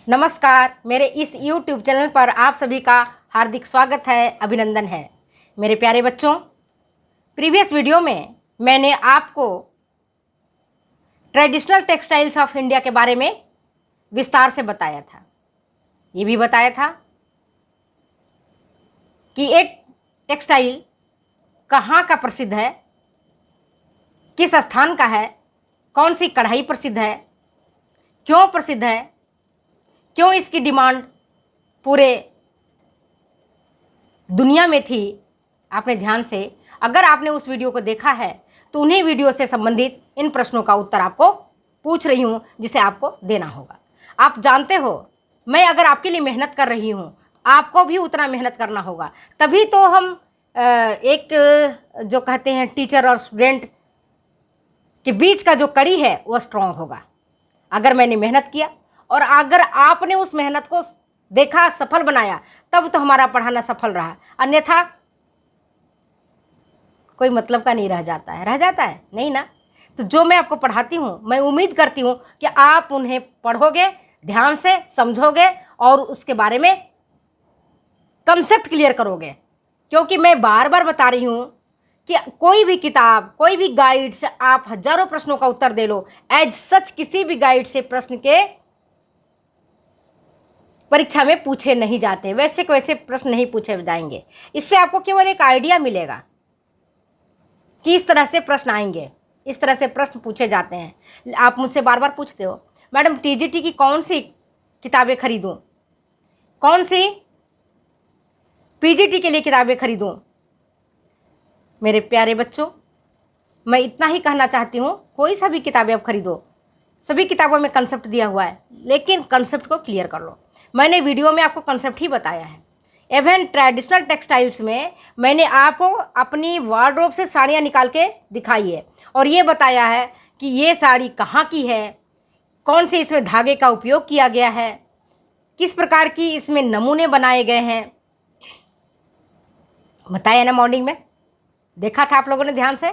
नमस्कार, मेरे इस YouTube चैनल पर आप सभी का हार्दिक स्वागत है, अभिनंदन है। मेरे प्यारे बच्चों, प्रीवियस वीडियो में मैंने आपको ट्रेडिशनल टेक्सटाइल्स ऑफ इंडिया के बारे में विस्तार से बताया था। ये भी बताया था कि ये टेक्सटाइल कहाँ का प्रसिद्ध है, किस स्थान का है, कौन सी कढ़ाई प्रसिद्ध है, क्यों प्रसिद्ध है, क्यों इसकी डिमांड पूरे दुनिया में थी। आपने ध्यान से अगर आपने उस वीडियो को देखा है तो उन्हीं वीडियो से संबंधित इन प्रश्नों का उत्तर आपको पूछ रही हूँ, जिसे आपको देना होगा। आप जानते हो, मैं अगर आपके लिए मेहनत कर रही हूँ, आपको भी उतना मेहनत करना होगा, तभी तो हम एक जो कहते हैं टीचर और स्टूडेंट के बीच का जो कड़ी है वो स्ट्रांग होगा। अगर मैंने मेहनत किया और अगर आपने उस मेहनत को देखा, सफल बनाया, तब तो हमारा पढ़ाना सफल रहा, अन्यथा कोई मतलब का नहीं रह जाता है। रह जाता है नहीं ना। तो जो मैं आपको पढ़ाती हूँ, मैं उम्मीद करती हूँ कि आप उन्हें पढ़ोगे, ध्यान से समझोगे और उसके बारे में कंसेप्ट क्लियर करोगे। क्योंकि मैं बार बार बता रही हूँ कि कोई भी किताब, कोई भी गाइड से आप हजारों प्रश्नों का उत्तर दे लो, एज सच किसी भी गाइड से प्रश्न के परीक्षा में पूछे नहीं जाते, वैसे के वैसे प्रश्न नहीं पूछे जाएंगे। इससे आपको केवल एक आइडिया मिलेगा कि इस तरह से प्रश्न आएंगे, इस तरह से प्रश्न पूछे जाते हैं। आप मुझसे बार बार पूछते हो, मैडम टीजीटी की कौन सी किताबें खरीदूं, कौन सी पीजीटी के लिए किताबें खरीदूं। मेरे प्यारे बच्चों, मैं इतना ही कहना चाहती हूँ, कोई सा भी किताबें आप खरीदो, सभी किताबों में कंसेप्ट दिया हुआ है, लेकिन कंसेप्ट को क्लियर कर लो। मैंने वीडियो में आपको कंसेप्ट ही बताया है। इवन ट्रेडिशनल टेक्सटाइल्स में मैंने आपको अपनी वार्डरोब से साड़ियाँ निकाल के दिखाई है और ये बताया है कि ये साड़ी कहाँ की है, कौन से इसमें धागे का उपयोग किया गया है, किस प्रकार की इसमें नमूने बनाए गए हैं। बताया ना मॉर्निंग में, देखा था आप लोगों ने ध्यान से?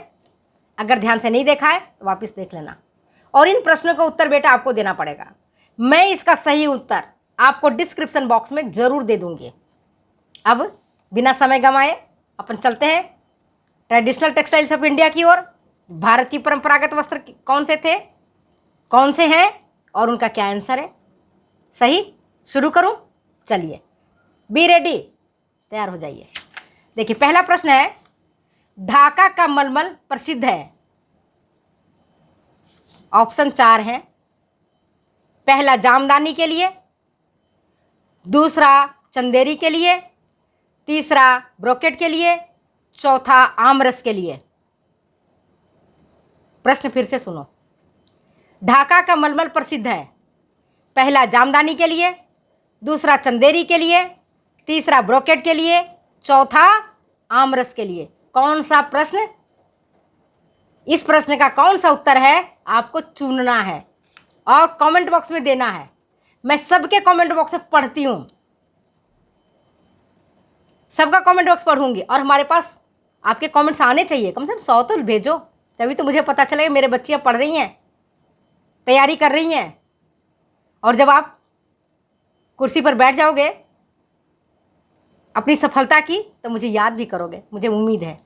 अगर ध्यान से नहीं देखा है तो वापस देख लेना। और इन प्रश्नों का उत्तर बेटा आपको देना पड़ेगा। मैं इसका सही उत्तर आपको डिस्क्रिप्शन बॉक्स में ज़रूर दे दूंगी। अब बिना समय गंवाए अपन चलते हैं ट्रेडिशनल टेक्सटाइल्स ऑफ इंडिया की ओर। भारत की परंपरागत वस्त्र कौन से थे, कौन से हैं और उनका क्या आंसर है। सही, शुरू करूं? चलिए, बी रेडी, तैयार हो जाइए। देखिए, पहला प्रश्न है, ढाका का मलमल प्रसिद्ध है। ऑप्शन 4 हैं। पहला जामदानी के लिए, दूसरा चंदेरी के लिए, तीसरा ब्रोकेट के लिए, चौथा आमरस के लिए। प्रश्न फिर से सुनो। ढाका का मलमल प्रसिद्ध है। पहला जामदानी के लिए, दूसरा चंदेरी के लिए, तीसरा ब्रोकेट के लिए, चौथा आमरस के लिए। कौन सा प्रश्न? इस प्रश्न का कौन सा उत्तर है आपको चुनना है और कमेंट बॉक्स में देना है। मैं सबके कमेंट बॉक्स में पढ़ती हूँ, सबका कमेंट बॉक्स पढ़ूंगी और हमारे पास आपके कमेंट्स आने चाहिए। कम से कम 100 तो भेजो, तभी तो मुझे पता चलेगा मेरे बच्चियाँ पढ़ रही हैं, तैयारी कर रही हैं। और जब आप कुर्सी पर बैठ जाओगे अपनी सफलता की, तो मुझे याद भी करोगे, मुझे उम्मीद है।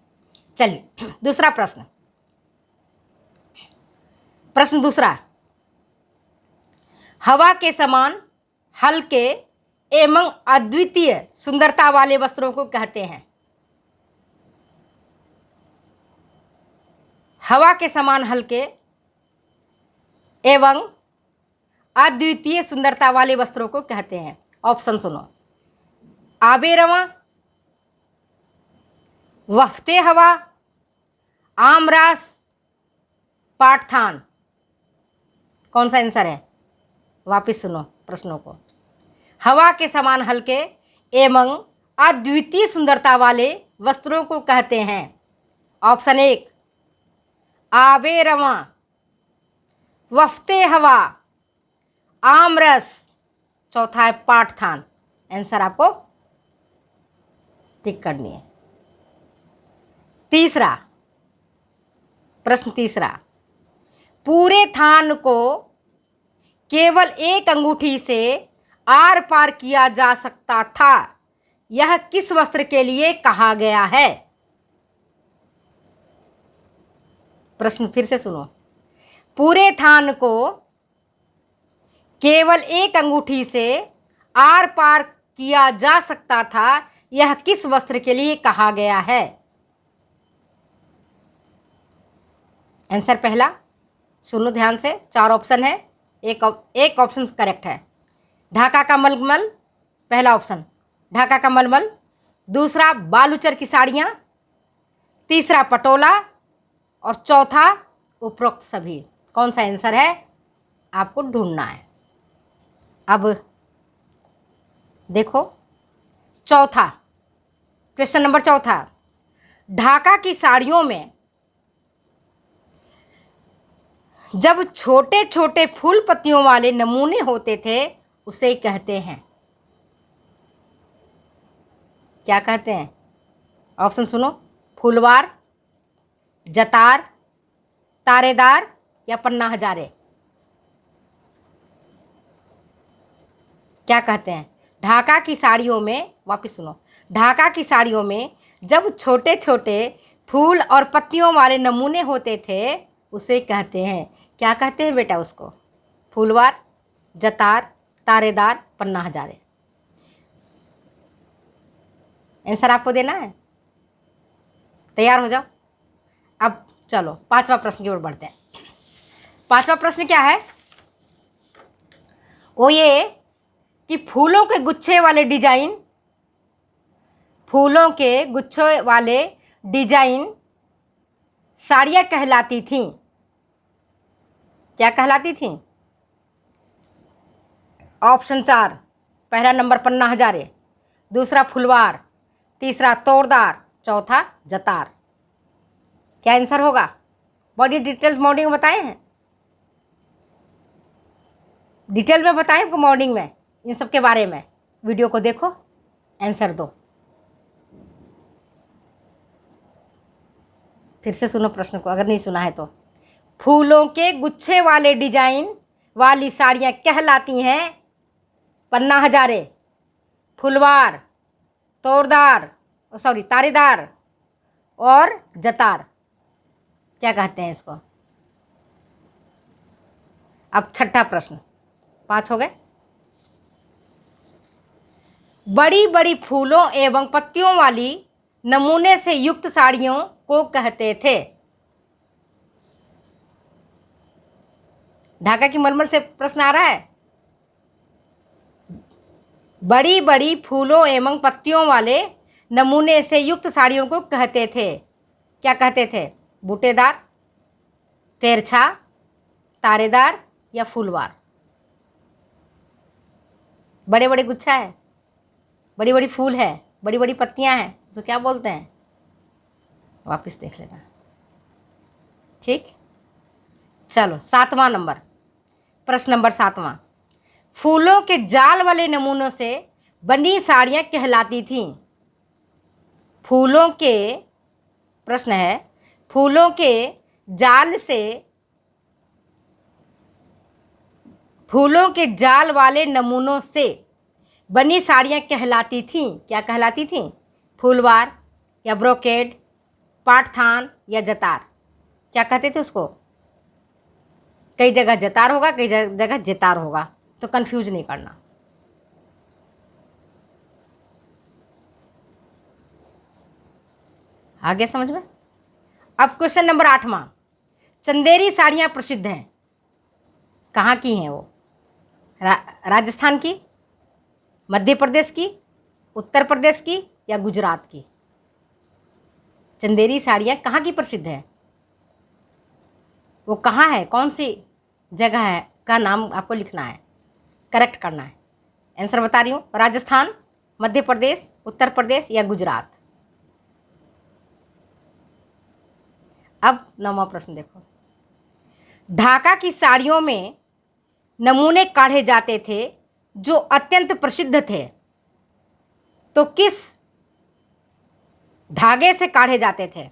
चलिए, दूसरा प्रश्न। प्रश्न दूसरा, हवा के समान हल्के एवं अद्वितीय सुंदरता वाले वस्त्रों को कहते हैं। हवा के समान हल्के एवं अद्वितीय सुंदरता वाले वस्त्रों को कहते हैं। ऑप्शन सुनो, आबे रवां, वफ्ते हवा, आमरास, पाठथान। कौन सा आंसर है? वापिस सुनो प्रश्नों को। हवा के समान हल्के एवं अद्वितीय सुंदरता वाले वस्त्रों को कहते हैं। ऑप्शन 1 आबे रवां, वफ्ते हवा, आमरस, चौथा है पाठथान। आंसर आपको टिक करनी है। तीसरा प्रश्न, तीसरा, पूरे थान को केवल एक अंगूठी से आर पार किया जा सकता था, यह किस वस्त्र के लिए कहा गया है? प्रश्न फिर से सुनो। पूरे थान को केवल एक अंगूठी से आर पार किया जा सकता था, यह किस वस्त्र के लिए कहा गया है? आंसर पहला, सुनो ध्यान से, 4 ऑप्शन है, एक ऑप्शन करेक्ट है। ढाका का मलमल, पहला ऑप्शन ढाका का मलमल। दूसरा बालूचर की साड़ियाँ। तीसरा पटोला। और चौथा उपरोक्त सभी। कौन सा आंसर है आपको ढूंढना है। अब देखो चौथा, क्वेश्चन नंबर चौथा, ढाका की साड़ियों में जब छोटे छोटे फूल पत्तियों वाले नमूने होते थे उसे कहते हैं, क्या कहते हैं? ऑप्शन सुनो, फूलवार, जतार, तारेदार या पन्ना हजारे। क्या कहते हैं? ढाका की साड़ियों में, वापस सुनो, ढाका की साड़ियों में जब छोटे छोटे फूल और पत्तियों वाले नमूने होते थे उसे कहते हैं, क्या कहते हैं बेटा उसको? फूलवार, जतार, तारेदार, पन्ना हजारे। आंसर आपको देना है, तैयार हो जाओ। अब चलो 5वां प्रश्न की ओर बढ़ते हैं। 5वां प्रश्न क्या है? वो ये कि फूलों के गुच्छे वाले डिजाइन, फूलों के गुच्छे वाले डिजाइन साड़ियाँ कहलाती थीं। क्या कहलाती थीं? ऑप्शन 4, पहला नंबर पन्ना हजारे, दूसरा फुलवार, तीसरा तोड़दार, चौथा जतार। क्या आंसर होगा? बड़ी डिटेल्स मॉर्निंग में बताए हैं, डिटेल में बताएं आपको मॉर्निंग में इन सब के बारे में। वीडियो को देखो, आंसर दो। फिर से सुनो प्रश्न को अगर नहीं सुना है तो। फूलों के गुच्छे वाले डिजाइन वाली साड़ियाँ कहलाती हैं पन्ना हजारे, फुलवार, तोड़दार, सॉरी तारेदार और जतार। क्या कहते हैं इसको? अब छठा प्रश्न, 5 हो गए। बड़ी बड़ी फूलों एवं पत्तियों वाली नमूने से युक्त साड़ियों को कहते थे। ढाका की मलमल से प्रश्न आ रहा है। बड़ी बड़ी फूलों एवं पत्तियों वाले नमूने से युक्त साड़ियों को कहते थे। क्या कहते थे? बूटेदार, तेरछा, तारेदार या फूलवार। बड़े बड़े गुच्छा है, बड़ी बड़ी फूल है, बड़ी बड़ी पत्तियां हैं, तो क्या बोलते हैं? वापस देख लेना, ठीक। चलो 7वां नंबर, प्रश्न नंबर 7वां, फूलों के जाल वाले नमूनों से बनी साड़ियाँ कहलाती थीं। फूलों के, प्रश्न है, फूलों के जाल से, फूलों के जाल वाले नमूनों से बनी साड़ियाँ कहलाती थीं। क्या कहलाती थीं? फूलवार या ब्रोकेड, पाठथान या जतार। क्या कहते थे उसको? कई जगह जतार होगा, कई जगह जितार होगा, तो कंफ्यूज नहीं करना। आगे समझ में। अब क्वेश्चन नंबर 8वां, चंदेरी साड़ियाँ प्रसिद्ध हैं, कहाँ की हैं वो? राजस्थान की, मध्य प्रदेश की, उत्तर प्रदेश की या गुजरात की? चंदेरी साड़ियाँ कहाँ की प्रसिद्ध हैं? वो कहाँ है, कौन सी जगह है का नाम आपको लिखना है, करेक्ट करना है। आंसर बता रही हूँ, राजस्थान, मध्य प्रदेश, उत्तर प्रदेश या गुजरात। अब 9वां प्रश्न देखो, ढाका की साड़ियों में नमूने काढ़े जाते थे जो अत्यंत प्रसिद्ध थे, तो किस धागे से काढ़े जाते थे?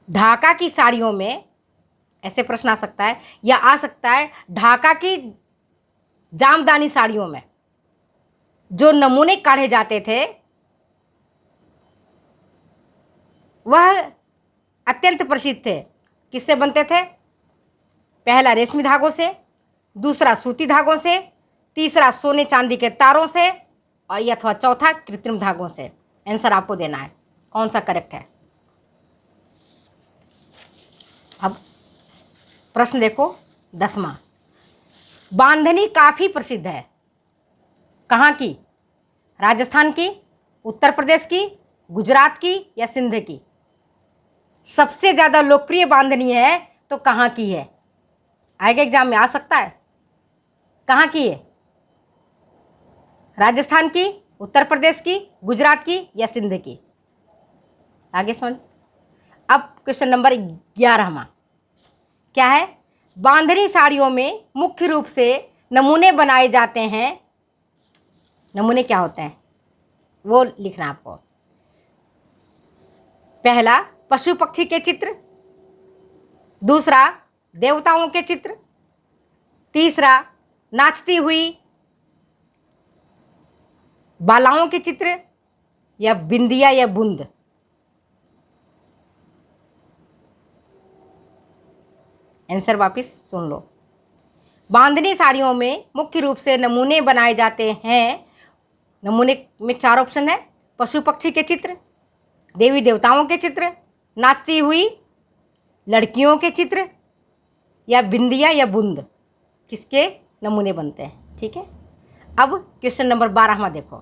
ढाका की साड़ियों में ऐसे प्रश्न आ सकता है, या आ सकता है ढाका की जामदानी साड़ियों में जो नमूने काढ़े जाते थे वह अत्यंत प्रसिद्ध थे। किससे बनते थे? पहला रेशमी धागों से, दूसरा सूती धागों से, तीसरा सोने चांदी के तारों से, और अथवा चौथा कृत्रिम धागों से। आंसर आपको देना है कौन सा करेक्ट है। अब प्रश्न देखो 10वां। बांधनी काफ़ी प्रसिद्ध है, कहाँ की? राजस्थान की, उत्तर प्रदेश की, गुजरात की या सिंध की? सबसे ज़्यादा लोकप्रिय बांधनी है तो कहाँ की है? आएगा एग्जाम में, आ सकता है। कहाँ की है? राजस्थान की, उत्तर प्रदेश की, गुजरात की या सिंध की? आगे समझ। अब क्वेश्चन नंबर 11वां क्या है? बांधनी साड़ियों में मुख्य रूप से नमूने बनाए जाते हैं। नमूने क्या होते हैं वो लिखना आपको। पहला पशु पक्षी के चित्र, दूसरा देवताओं के चित्र, तीसरा नाचती हुई बालाओं के चित्र, या बिंदिया या बूंद। आंसर वापिस सुन लो। बांधनी साड़ियों में मुख्य रूप से नमूने बनाए जाते हैं। नमूने में 4 ऑप्शन है। पशु पक्षी के चित्र, देवी देवताओं के चित्र, नाचती हुई लड़कियों के चित्र, या बिंदिया या बूंद। किसके नमूने बनते हैं? ठीक है। अब क्वेश्चन नंबर 12वां देखो।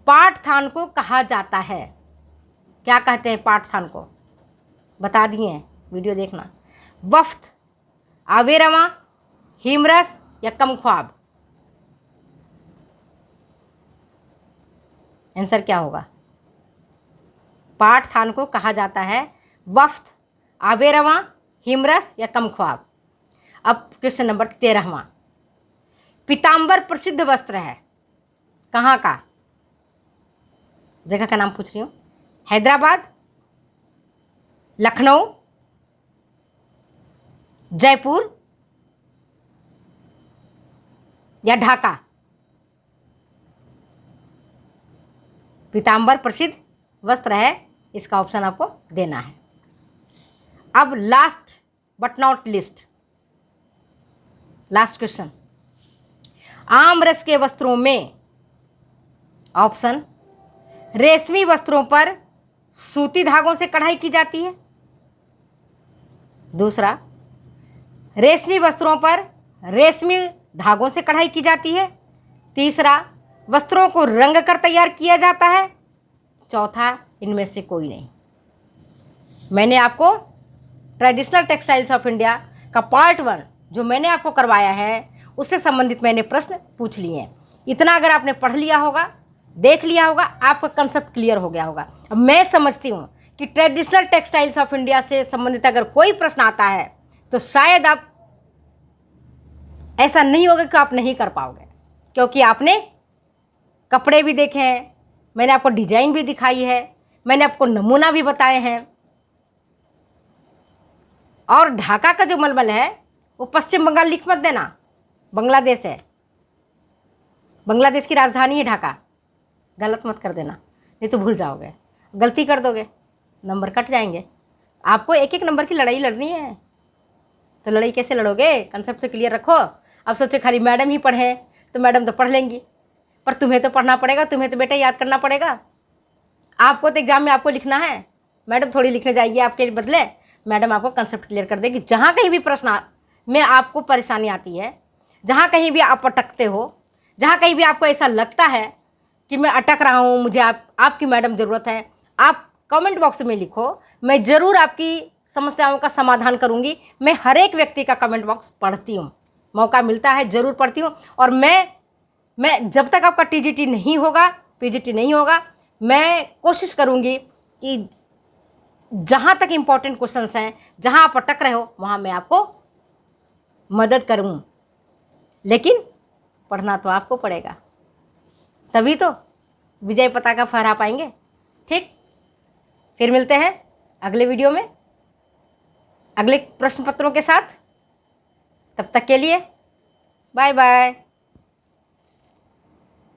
पाठ थान को कहा जाता है, क्या कहते हैं पाठ थान को? बता दिए हैं, वीडियो देखना। वफ्त, आवेरवा, हिमरस या कमख्वाब? आंसर क्या होगा? पाठ थान को कहा जाता है वफ्त, आवेरवा, हिमरस या कमख्वाब। अब क्वेश्चन नंबर 13वां। पीताम्बर प्रसिद्ध वस्त्र है, कहाँ का? जगह का नाम पूछ रही हूँ। हैदराबाद, लखनऊ, जयपुर या ढाका? पीताम्बर प्रसिद्ध वस्त्र है, इसका ऑप्शन आपको देना है। अब last but not list, last question. आम रस के वस्त्रों में ऑप्शन रेशमी वस्त्रों पर सूती धागों से कढ़ाई की जाती है, दूसरा रेशमी वस्त्रों पर रेशमी धागों से कढ़ाई की जाती है, तीसरा वस्त्रों को रंग कर तैयार किया जाता है, चौथा इनमें से कोई नहीं। मैंने आपको ट्रेडिशनल टेक्सटाइल्स ऑफ इंडिया का पार्ट 1 जो मैंने आपको करवाया है उससे संबंधित मैंने प्रश्न पूछ लिए हैं। इतना अगर आपने पढ़ लिया होगा, देख लिया होगा, आपका कंसेप्ट क्लियर हो गया होगा। अब मैं समझती हूँ कि ट्रेडिशनल टेक्सटाइल्स ऑफ इंडिया से संबंधित अगर कोई प्रश्न आता है तो शायद आप ऐसा नहीं होगा कि आप नहीं कर पाओगे, क्योंकि आपने कपड़े भी देखे हैं, मैंने आपको डिजाइन भी दिखाई है, मैंने आपको नमूना भी बताए हैं। और ढाका का जो मलमल है वो पश्चिम बंगाल लिख मत देना, बांग्लादेश है, बांग्लादेश की राजधानी है ढाका। गलत मत कर देना, नहीं तो भूल जाओगे, गलती कर दोगे नंबर कट जाएंगे। आपको एक एक नंबर की लड़ाई लड़नी है, तो लड़ाई कैसे लड़ोगे? कंसेप्ट से क्लियर रखो। अब सोचो खाली मैडम ही पढ़े तो मैडम तो पढ़ लेंगी, पर तुम्हें तो पढ़ना पड़ेगा, तुम्हें तो बेटा याद करना पड़ेगा। आपको तो एग्जाम में आपको लिखना है, मैडम थोड़ी लिखने जाएगी आपके बदले। मैडम आपको कंसेप्ट क्लियर कर देगी। जहाँ कहीं भी प्रश्न में आपको परेशानी आती है, जहाँ कहीं भी आप अटकते हो, जहाँ कहीं भी आपको ऐसा लगता है कि मैं अटक रहा हूँ, मुझे आपकी मैडम ज़रूरत है, आप कमेंट बॉक्स में लिखो, मैं ज़रूर आपकी समस्याओं का समाधान करूँगी। मैं हर एक व्यक्ति का कमेंट बॉक्स पढ़ती हूँ, मौका मिलता है ज़रूर पढ़ती हूँ। और मैं जब तक आपका टीजीटी नहीं होगा, पीजीटी नहीं होगा, मैं कोशिश करूँगी कि जहाँ तक इम्पोर्टेंट क्वेश्चंस हैं, जहाँ आप अटक रहे हो, वहाँ मैं आपको मदद करूँ। लेकिन पढ़ना तो आपको पड़ेगा, तभी तो विजय पताका फहरा पाएंगे। ठीक, फिर मिलते हैं अगले वीडियो में। अगले प्रश्न पत्रों के साथ। तब तक के लिए बाय बाय।